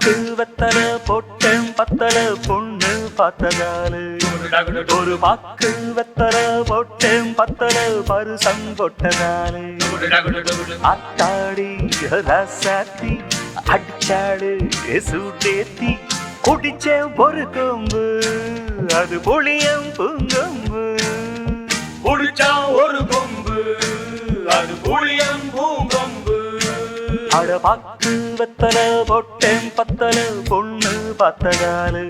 பாக்கு வெத்தல போட்டேன் பத்தல பொண்ணு பார்த்ததாலு ஒரு பாக்கு வெத்தல போட்டேன் பத்தல பருசம் கொட்டதாலு அத்தாடி ரசாத்தி அடிச்சாடு சூட்டேத்தி குடிச்சேன் ஒரு கொம்பு அது புளியம் பூங்கொம்பு குடிச்சா ஒரு கொம்பு அது புளியம் பூங்கொம்பு அட பாக்கு வெத்தல போட்டேன் பத்தல பொண்ணு பார்த்ததாலு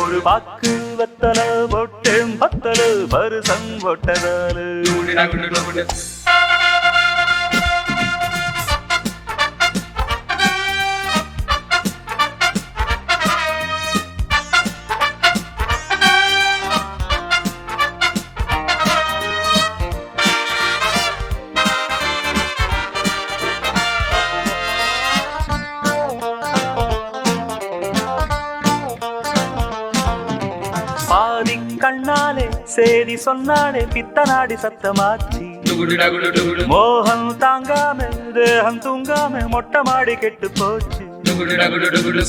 ஒரு பாக்கு வெத்தல போட்டேன் பத்தல பருசம் கொட்டதாலு பாதி கண்ணாலே சேதி சொன்னாலே பித்தனாடி சத்தமாச்சி மோகம் தாங்காம தேகம் தூங்காம மொட்டை மாடி கெட்டு போச்சு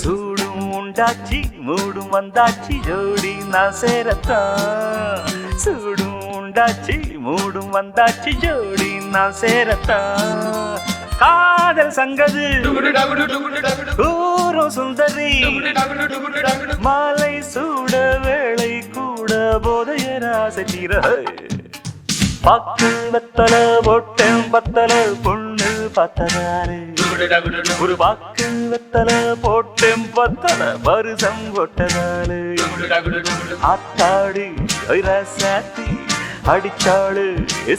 சூடும் உண்டாச்சி மூடும் வந்தாச்சி ஜோடி நான் சேரத்தான் சூடும் உண்டாச்சி மூடும் வந்தாச்சி ஜோடி நான் சேரத்தான் காதல் சங்கது கூறும் சுந்தரி மாலை சூட வேளை கூட போதைய ராசீர பாக்கு வெத்தல போட்டேன் பத்தல பொண்ணு பார்த்ததாரு ஒரு பாக்கு வெத்தல போட்டேன் பத்தல பருசம் கொட்டதாரு ஆத்தாடி ரசாத்தி அடிச்சாடு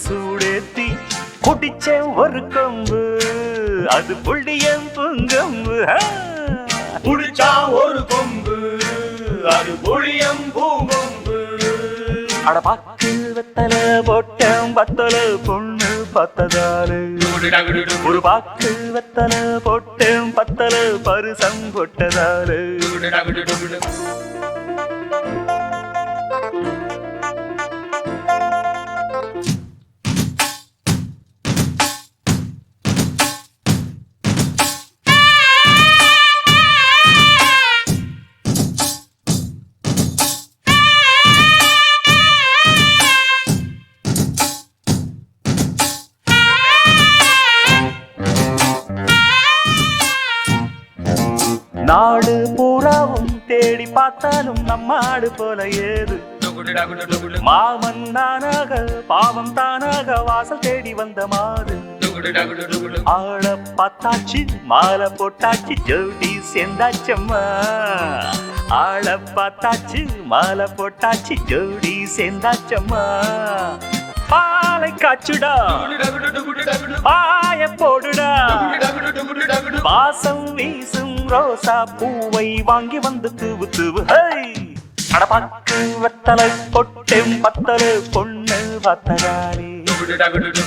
சூடேத்தி குடிச்சேன் ஒரு கொம்பு அது புள்ளியம் பூங்கொம்பு குடிச்சா ஒரு கொம்பு அது புளியம் பூங்கொம்பு அட பாக்கு வெத்தல போட்டேன் பத்தல பொண்ணு பார்த்ததாலு ஒரு பாக்கு வெத்தல போட்டேன் பத்தல பருசம் கொட்டதாலு நாடு பூராவும் தேடி பார்த்தாலும் நம்மாடு போல ஏது மாமன் நானாக பாவம் தானாக வாசல் தேடி வந்த மாறு ஆள பார்த்தாச்சு மாலை போட்டாச்சு ஜோடி சேர்ந்தாச்சம்மா ஆள பார்த்தாச்சு மாலை போட்டாச்சு ஜோடி சேர்ந்தாச்சம்மா பாலை காச்சுடா பாய போடுடா வாசம் வீசும் ரோசா பூவை வாங்கி வந்து தூவு தூவு அட பாக்கு வெத்தலை பொட்டேன் பத்தல பொண்ணு பார்த்ததாரி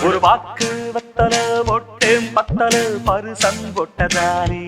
ஒரு பாக்கு வெத்தலை பொட்டேன் பத்தல பருசம் கொட்டதாரி